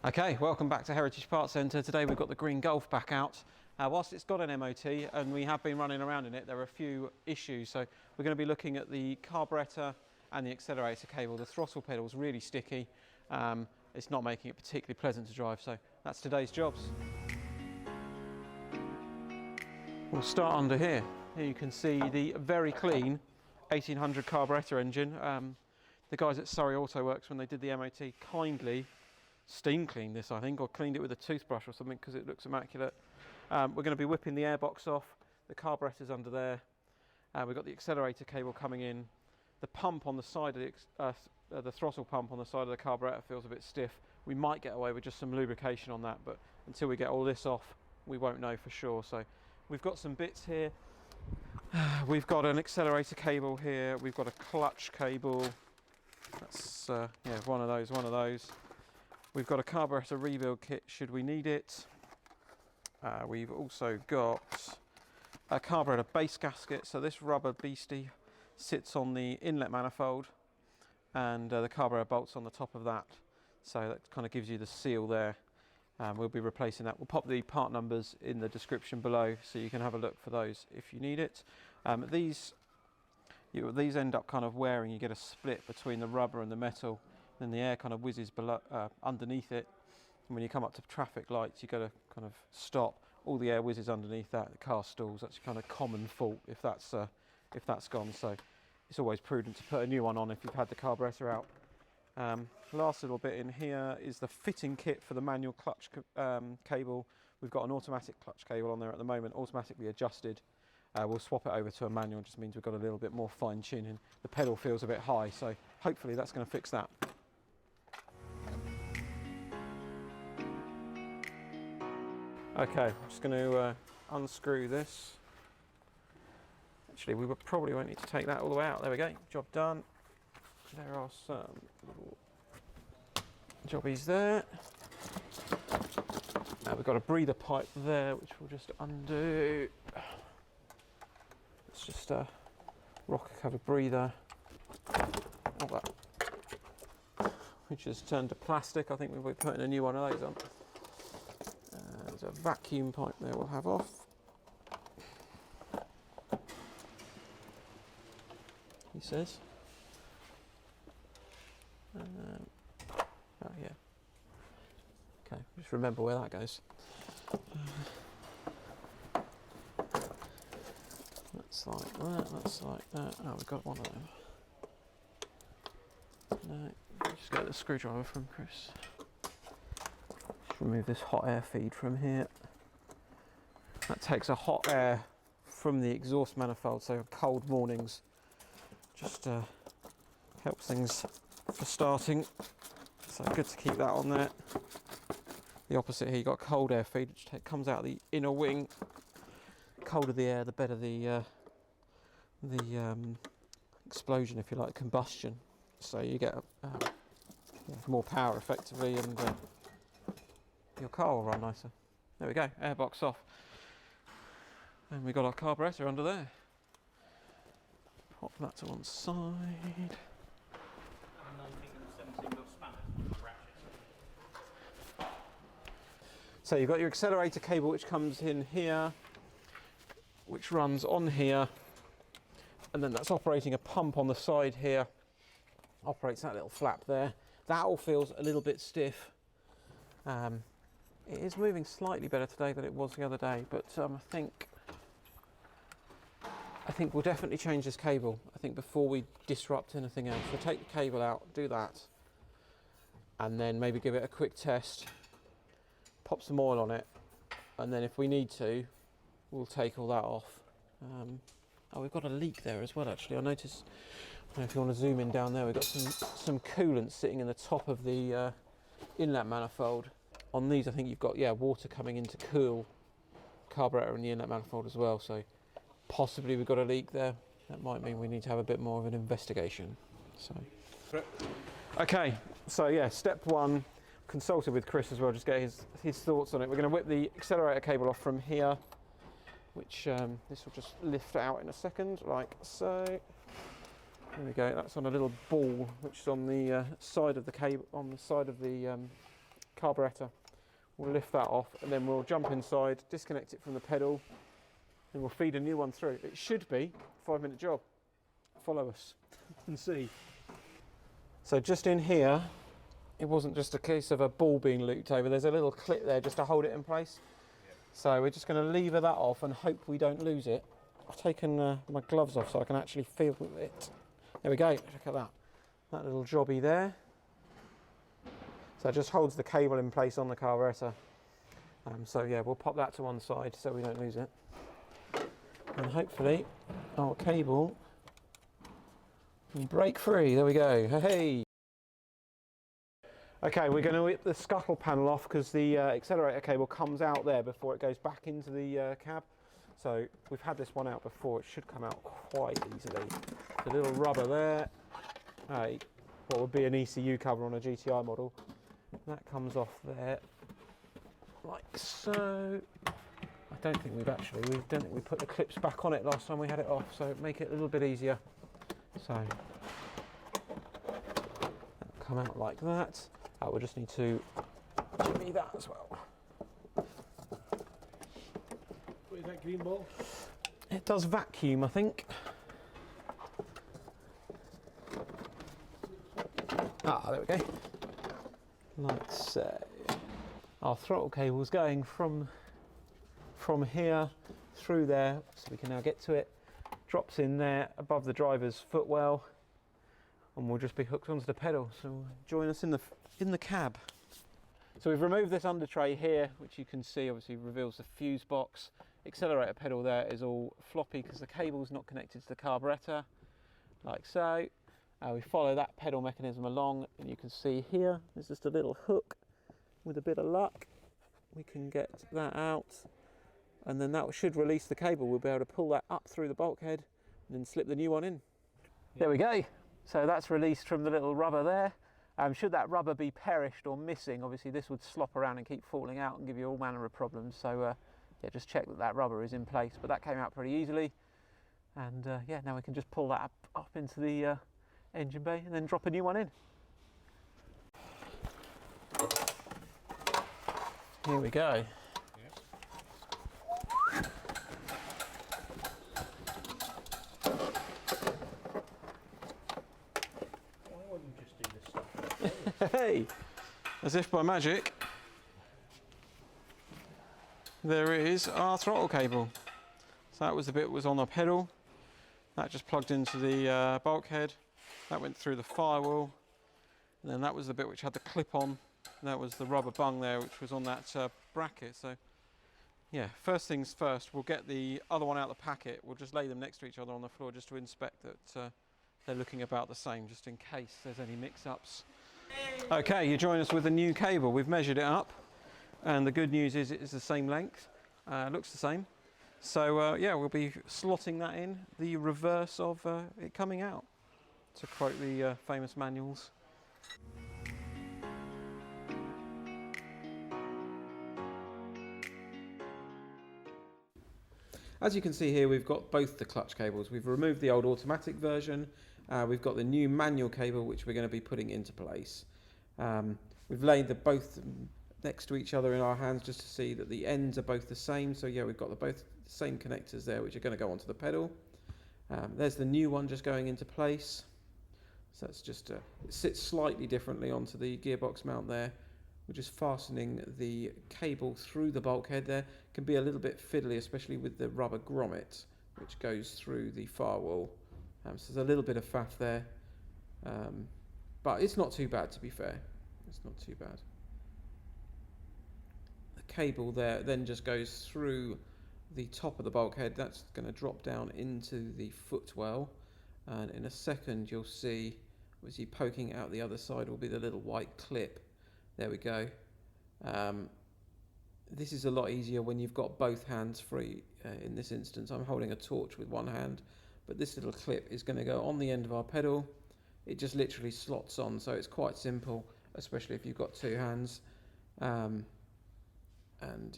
Okay, welcome back to Heritage Parts Centre. Today we've got the green Golf back out. Whilst it's got an MOT and we have been running around in it, there are a few issues. So we're going to be looking at the carburettor and the accelerator cable. The throttle pedal is really sticky. It's not making it particularly pleasant to drive, so that's today's jobs. We'll start under here. Here you can see the very clean 1800 carburettor engine. The guys at Surrey Auto Works, when they did the MOT, kindly steam cleaned this, I think, or cleaned it with a toothbrush or something because it looks immaculate. We're going to be whipping the airbox off. The carburettor's under there. We've got the accelerator cable coming in. The pump on the side of the throttle pump on the side of the carburettor feels a bit stiff. We might get away with just some lubrication on that, but until we get all this off, we won't know for sure. So we've got some bits here. We've got an accelerator cable here. We've got a clutch cable. That's yeah, one of those. We've got a carburettor rebuild kit should we need it. We've also got a carburettor base gasket. So this rubber beastie sits on the inlet manifold and the carburettor bolts on the top of that. So that kind of gives you the seal there. We'll be replacing that. We'll pop the part numbers in the description below so you can have a look for those if you need it. These end up kind of wearing. You get a split between the rubber and the metal. Then the air kind of whizzes below, underneath it. And when you come up to traffic lights, you've got to kind of stop. All the air whizzes underneath that. The car stalls. That's a kind of common fault if that's gone. So it's always prudent to put a new one on if you've had the carburettor out. Last little bit in here is the fitting kit for the manual clutch cable. We've got an automatic clutch cable on there at the moment, automatically adjusted. We'll swap it over to a manual. Just means we've got a little bit more fine tuning. The pedal feels a bit high, so hopefully that's going to fix that. Okay, I'm just going to unscrew this. Actually, we probably won't need to take that all the way out. There we go, job done. There are some little jobbies there. Now we've got a breather pipe there, which we'll just undo. It's just a rocker covered breather. Oh, that, which has turned to plastic. I think we'll be putting a new one of those on. There's a vacuum pipe there we'll have off. He says. Oh yeah. Okay, just remember where that goes. That's like that, that's like that. Oh, we've got one of them. No, just get the screwdriver from Chris. Just remove this hot air feed from here. That takes a hot air from the exhaust manifold, so cold mornings just helps things for starting. So good to keep that on there. The opposite here, you've got cold air feed, which comes out of the inner wing. Colder the air, the better the explosion, if you like, combustion. So you get more power effectively, and your car will run nicer. There we go, airbox off. And we've got our carburettor under there. Pop that to one side. So you've got your accelerator cable, which comes in here, which runs on here, and then that's operating a pump on the side here, operates that little flap there. That all feels a little bit stiff. It is moving slightly better today than it was the other day, but I think we'll definitely change this cable. I think before we disrupt anything else, we'll take the cable out, do that, and then maybe give it a quick test, pop some oil on it, and then if we need to, we'll take all that off. Oh, we've got a leak there as well, actually. I noticed, I don't know if you want to zoom in down there, we've got some coolant sitting in the top of the inlet manifold. On these, I think you've got, water coming in to cool carburettor in the inlet manifold as well, so possibly we've got a leak there. That might mean we need to have a bit more of an investigation. So, okay, so yeah, step one, consulted with Chris as well, just get his thoughts on it. We're going to whip the accelerator cable off from here, which this will just lift out in a second, like so. There we go. That's on a little ball which is on the side of the cable, on the side of the carburetor. We'll lift that off and then we'll jump inside, disconnect it from the pedal, and we'll feed a new one through. It should be a 5-minute job. Follow us and see. So just in here, it wasn't just a case of a ball being looped over. There's a little clip there just to hold it in place. So we're just going to lever that off and hope we don't lose it. I've taken my gloves off so I can actually feel it. There we go, look at that. That little jobby there. So it just holds the cable in place on the carburetor. So yeah, we'll pop that to one side so we don't lose it. And hopefully our cable will break free. There we go, hey! Okay, we're going to whip the scuttle panel off because the accelerator cable comes out there before it goes back into the cab. So we've had this one out before, it should come out quite easily. The little rubber there, what would be an ECU cover on a GTI model. That comes off there, like so. I don't think we put the clips back on it last time we had it off, so make it a little bit easier. So that'll come out like that. We'll just need to jimmy that as well. What is that green ball? It does vacuum, I think. There we go. Like so. Our throttle cable is going from here through there, so we can now get to it. Drops in there above the driver's footwell, and we'll just be hooked onto the pedal. So join us in the cab. So we've removed this under tray here, which you can see obviously reveals the fuse box. Accelerator pedal there is all floppy because the cable's not connected to the carburetor, like so. We follow that pedal mechanism along, and you can see here there's just a little hook. With a bit of luck we can get that out, and then that should release the cable. We'll be able to pull that up through the bulkhead and then slip the new one in. There we go. So that's released from the little rubber there. Should that rubber be perished or missing, obviously this would slop around and keep falling out and give you all manner of problems. So yeah, just check that rubber is in place. But that came out pretty easily, and yeah, now we can just pull that up into the engine bay and then drop a new one in. Here we go. Hey, as if by magic, there is our throttle cable. So that was the bit that was on the pedal. That just plugged into the bulkhead. That went through the firewall. And then that was the bit which had the clip on. That was the rubber bung there, which was on that bracket. So yeah, first things first, we'll get the other one out of the packet. We'll just lay them next to each other on the floor just to inspect that they're looking about the same, just in case there's any mix-ups. Okay, you join us with a new cable. We've measured it up, and the good news is it is the same length. Looks the same. So yeah, we'll be slotting that in, the reverse of it coming out, to quote the famous manuals. As you can see here, we've got both the clutch cables. We've removed the old automatic version. We've got the new manual cable, which we're going to be putting into place. We've laid them both next to each other in our hands just to see that the ends are both the same. So yeah, we've got both the same connectors there, which are going to go onto the pedal. There's the new one just going into place. So it's just, it sits slightly differently onto the gearbox mount there. We're just fastening the cable through the bulkhead there. Can be a little bit fiddly, especially with the rubber grommet, which goes through the firewall. So there's a little bit of faff there. But it's not too bad, to be fair. It's not too bad. The cable there then just goes through the top of the bulkhead. That's going to drop down into the footwell. And in a second, you'll see, as you poking out the other side, will be the little white clip. There we go. This is a lot easier when you've got both hands free. In this instance, I'm holding a torch with one hand, but this little clip is going to go on the end of our pedal. It just literally slots on, so it's quite simple, especially if you've got two hands. And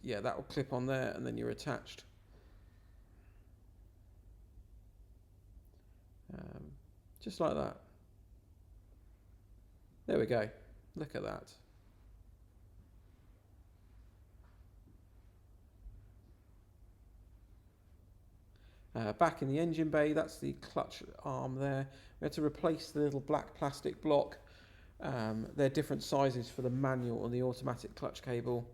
yeah, that will clip on there, and then you're attached. Just like that. There we go. Look at that. Back in the engine bay, that's the clutch arm there. We had to replace the little black plastic block. They're different sizes for the manual and the automatic clutch cable.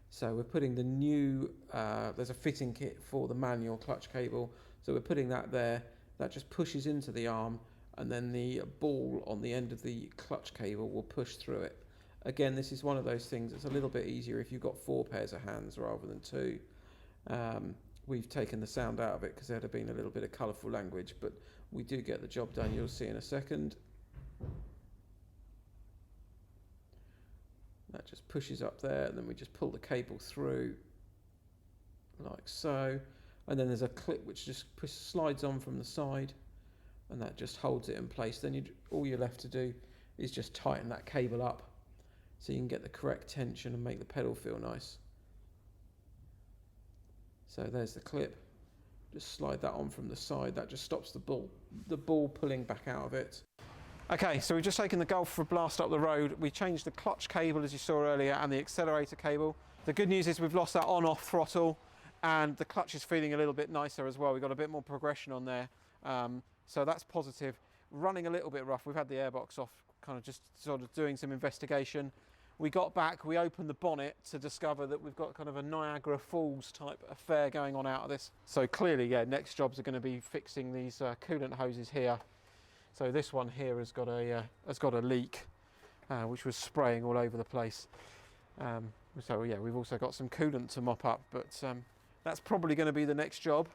So we're putting the new, there's a fitting kit for the manual clutch cable. So we're putting that there. That just pushes into the arm, and then the ball on the end of the clutch cable will push through it. Again, this is one of those things that's a little bit easier if you've got 4 pairs of hands rather than 2. We've taken the sound out of it because there'd have been a little bit of colourful language, but we do get the job done. You'll see in a second. That just pushes up there, and then we just pull the cable through like so. And then there's a clip which just slides on from the side, and that just holds it in place. Then all you're left to do is just tighten that cable up so you can get the correct tension and make the pedal feel nice. So there's the clip. Just slide that on from the side. That just stops the ball pulling back out of it. Okay, so we've just taken the Golf for a blast up the road. We changed the clutch cable, as you saw earlier, and the accelerator cable. The good news is we've lost that on-off throttle, and the clutch is feeling a little bit nicer as well. We've got a bit more progression on there, so that's positive. Running a little bit rough. We've had the airbox off, kind of just sort of doing some investigation. We got back, we opened the bonnet to discover that we've got kind of a Niagara Falls type affair going on out of this. So clearly, yeah, next jobs are going to be fixing these coolant hoses here. So this one here has got a leak, which was spraying all over the place. So yeah, we've also got some coolant to mop up, but that's probably going to be the next job.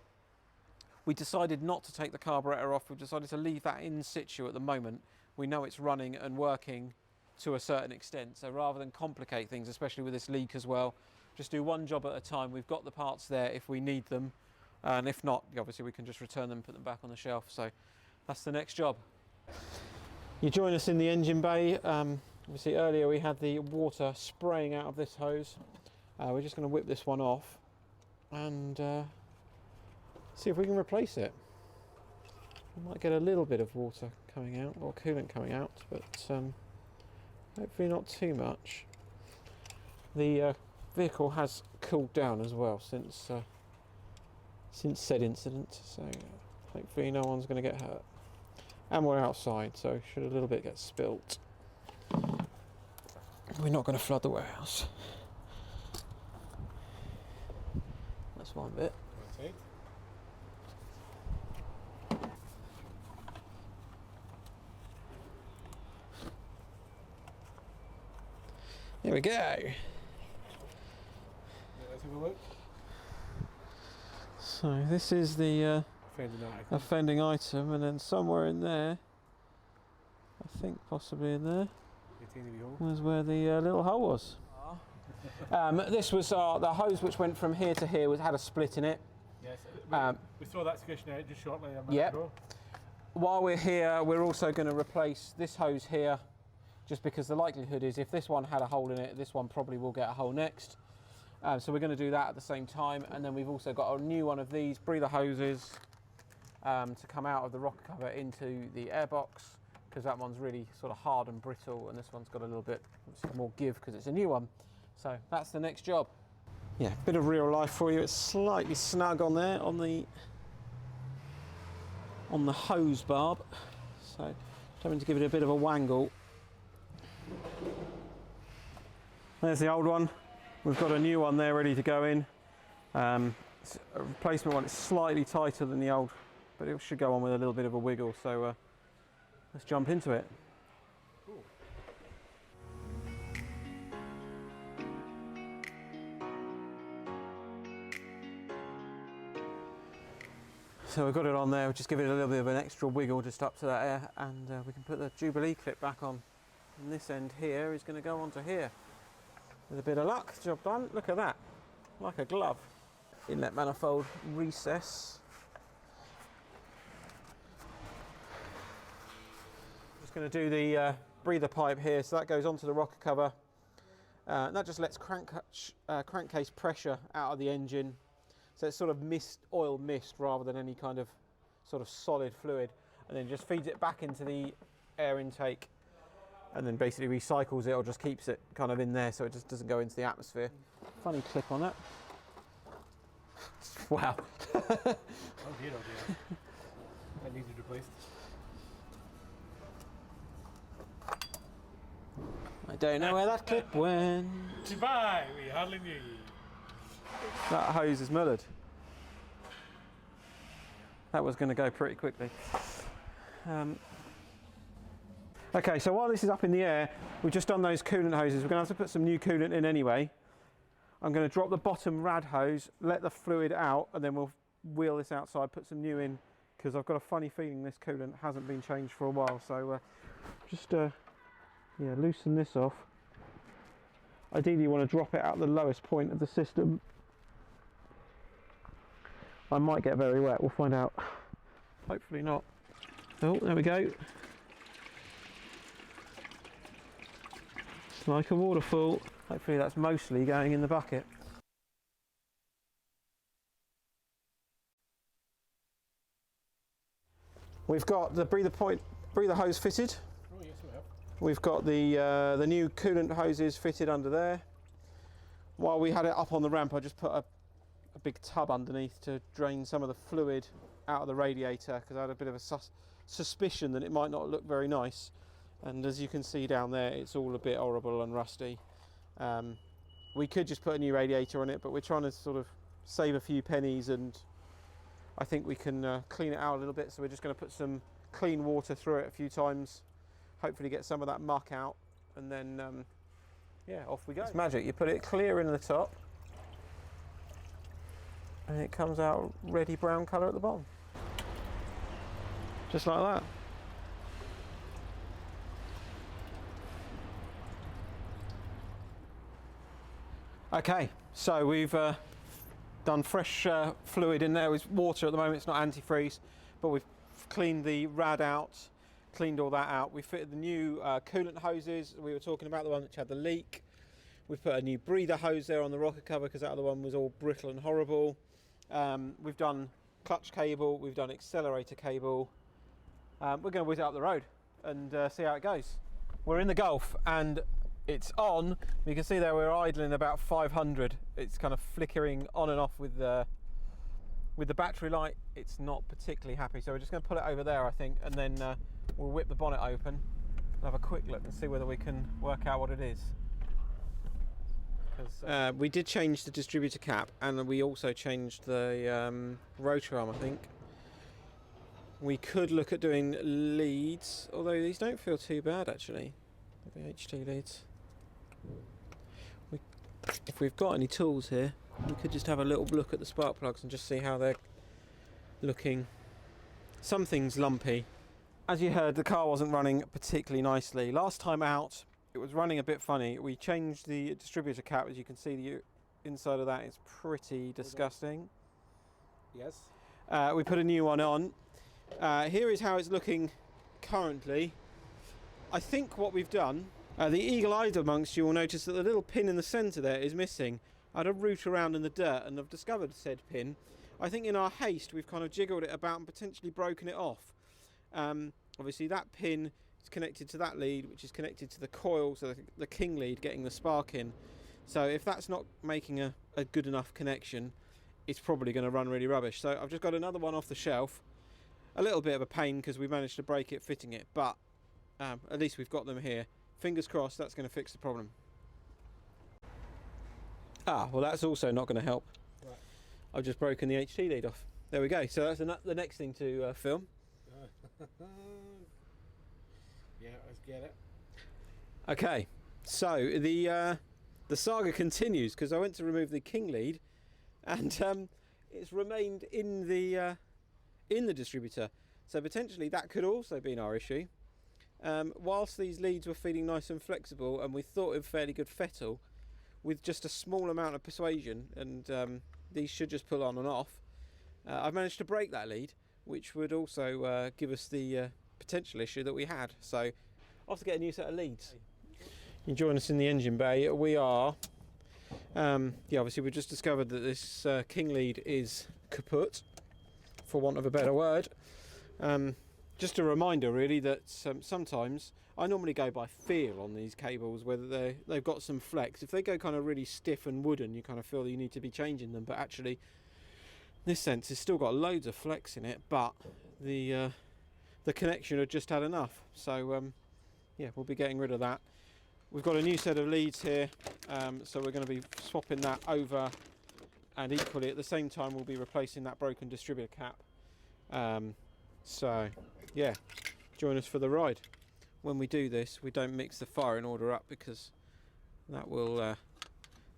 We decided not to take the carburetor off. We've decided to leave that in situ at the moment. We know it's running and working to a certain extent. So rather than complicate things, especially with this leak as well, just do one job at a time. We've got the parts there if we need them. And if not, obviously we can just return them, put them back on the shelf. So that's the next job. You join us in the engine bay. Obviously earlier we had the water spraying out of this hose. We're just going to whip this one off and see if we can replace it. We might get a little bit of water coming out, or coolant coming out, but hopefully not too much. The vehicle has cooled down as well since said incident, so hopefully no one's going to get hurt. And we're outside, so should a little bit get spilt, we're not going to flood the warehouse. That's one bit. Okay. There we go. Yeah, let's have a look. So this is the offending item, and then somewhere in there, I think possibly in there, was where the little hole was. This was the hose which went from here to here, had a split in it. Yes, we saw that discussion out just shortly. Yep. While we're here, we're also going to replace this hose here, just because the likelihood is if this one had a hole in it, this one probably will get a hole next. So we're going to do that at the same time, and then we've also got a new one of these breather hoses to come out of the rocker cover into the airbox, because that one's really sort of hard and brittle, and this one's got a little bit more give because it's a new one. So that's the next job. Yeah, bit of real life for you. It's slightly snug on there on the hose barb, so having to give it a bit of a wangle. There's the old one. We've got a new one there ready to go in. It's a replacement one. It's slightly tighter than the old, but it should go on with a little bit of a wiggle. So let's jump into it. Cool. So we've got it on there. We'll just give it a little bit of an extra wiggle just up to that air, and we can put the Jubilee clip back on. And this end here is going to go onto here. With a bit of luck, job done. Look at that, like a glove. Inlet manifold recess. Just going to do the breather pipe here, so that goes onto the rocker cover. And that just lets crankcase pressure out of the engine. So it's sort of oil mist rather than any kind of sort of solid fluid, and then just feeds it back into the air intake, and then basically recycles it or just keeps it kind of in there so it just doesn't go into the atmosphere. Funny clip on that. Wow. Oh dear, oh dear. That needed replaced. I don't know where that clip went. Goodbye, we hardly knew you. That hose is mullered. That was going to go pretty quickly. Okay, so while this is up in the air, we've just done those coolant hoses. We're going to have to put some new coolant in anyway. I'm going to drop the bottom rad hose, let the fluid out, and then we'll wheel this outside, put some new in, because I've got a funny feeling this coolant hasn't been changed for a while. So just loosen this off. Ideally you want to drop it at the lowest point of the system. I might get very wet, we'll find out. Hopefully not. Oh, there we go. It's like a waterfall. Hopefully that's mostly going in the bucket. We've got the breather hose fitted. Oh yes, we have. We've got the new coolant hoses fitted under there. While we had it up on the ramp, I just put a big tub underneath to drain some of the fluid out of the radiator, because I had a bit of a suspicion that it might not look very nice. And as you can see down there, it's all a bit horrible and rusty. We could just put a new radiator on it, but we're trying to sort of save a few pennies, and I think we can clean it out a little bit. So we're just going to put some clean water through it a few times, hopefully get some of that muck out, and then yeah, off we go. It's magic. You put it clear in the top, and it comes out reddy brown colour at the bottom, just like that. Okay, so we've done fresh fluid in there with water at the moment. It's not antifreeze, but we've cleaned the rad out, cleaned all that out. We fitted the new coolant hoses. We were talking about the one which had the leak. We've put a new breather hose there on the rocker cover, because that other one was all brittle and horrible. We've done clutch cable, we've done accelerator cable. We're going to whiz it up the road and see how it goes. We're in the Gulf and it's on. You can see there we're idling about 500. It's kind of flickering on and off with the battery light. It's not particularly happy, so we're just going to pull it over there, I think, and then we'll whip the bonnet open and have a quick look and see whether we can work out what it is. We did change the distributor cap, and we also changed the rotor arm, I think. We could look at doing leads, although these don't feel too bad actually, the HT leads. If we've got any tools here, we could just have a little look at the spark plugs and just see how they're looking. Something's lumpy. As you heard, the car wasn't running particularly nicely. Last time out, it was running a bit funny. We changed the distributor cap. As you can see, the inside of that is pretty disgusting. Yes. We put a new one on. Here is how it's looking currently. I think what we've done, the eagle-eyed amongst you will notice that the little pin in the centre there is missing. I had a root around in the dirt and I've discovered said pin. I think in our haste we've kind of jiggled it about and potentially broken it off. Obviously that pin is connected to that lead, which is connected to the coil, so the king lead getting the spark in. So if that's not making a good enough connection, it's probably going to run really rubbish. So I've just got another one off the shelf. A little bit of a pain because we managed to break it fitting it, but at least we've got them here. Fingers crossed that's going to fix the problem. Ah, well that's also not going to help. Right. I've just broken the HT lead off. There we go. So that's the next thing to film. Yeah, let's get it. Okay, so the saga continues, because I went to remove the king lead, and it's remained in the distributor. So potentially that could also be our issue. Whilst these leads were feeling nice and flexible, and we thought of fairly good fettle, with just a small amount of persuasion, and these should just pull on and off, I've managed to break that lead, which would also give us the potential issue that we had. So I'll have to get a new set of leads. You join us in the engine bay. We are, yeah, obviously we've just discovered that this king lead is kaput, for want of a better word. Just a reminder really that sometimes I normally go by feel on these cables, whether they've got some flex. If they go kind of really stiff and wooden, you kind of feel that you need to be changing them, but actually This sensor's still got loads of flex in it, but the connection had just had enough. So yeah, we'll be getting rid of that. We've got a new set of leads here, so we're going to be swapping that over, and equally at the same time we'll be replacing that broken distributor cap. So yeah, join us for the ride. When we do this, we don't mix the firing order up because that will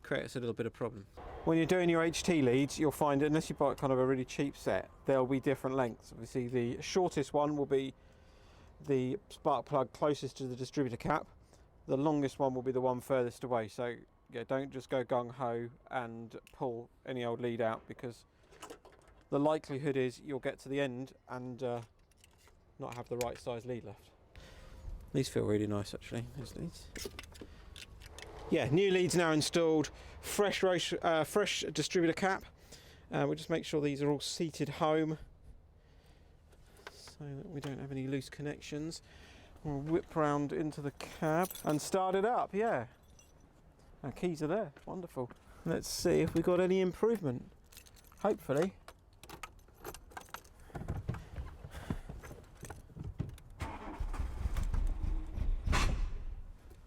create us a little bit of problem. When you're doing your HT leads, you'll find, unless you buy kind of a really cheap set, there'll be different lengths. Obviously the shortest one will be the spark plug closest to the distributor cap. The longest one will be the one furthest away. So yeah, don't just go gung-ho and pull any old lead out, because the likelihood is you'll get to the end and not have the right size lead left. These feel really nice actually, these leads. Yeah, new leads now installed, fresh distributor cap. We'll just make sure these are all seated home so that we don't have any loose connections. We'll whip round into the cab and start it up, yeah. Our keys are there, wonderful. Let's see if we got any improvement. Hopefully.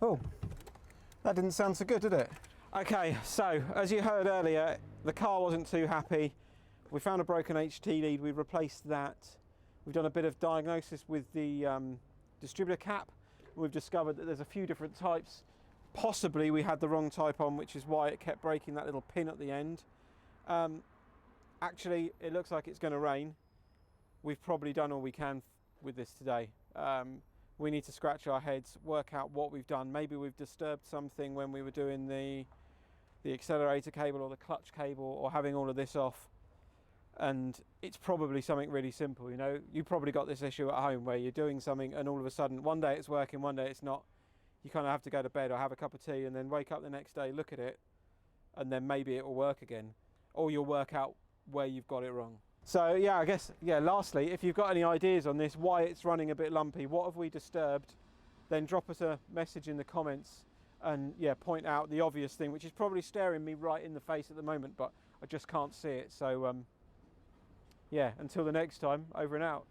Oh, that didn't sound so good, did it? Okay, so as you heard earlier, the car wasn't too happy. We found a broken HT lead, we replaced that. We've done a bit of diagnosis with the distributor cap. We've discovered that there's a few different types. Possibly we had the wrong type on, which is why it kept breaking that little pin at the end. Actually, it looks like it's going to rain. We've probably done all we can with this today. We need to scratch our heads, work out what we've done. Maybe we've disturbed something when we were doing the accelerator cable or the clutch cable, or having all of this off. And it's probably something really simple, you know. You probably got this issue at home where you're doing something and all of a sudden one day it's working, one day it's not. You kind of have to go to bed or have a cup of tea and then wake up the next day, look at it, and then maybe it will work again, or you'll work out where you've got it wrong. So yeah, I guess, yeah, lastly, if you've got any ideas on this, why it's running a bit lumpy, what have we disturbed, then drop us a message in the comments and yeah, point out the obvious thing, which is probably staring me right in the face at the moment, but I just can't see it. So yeah, until the next time, over and out.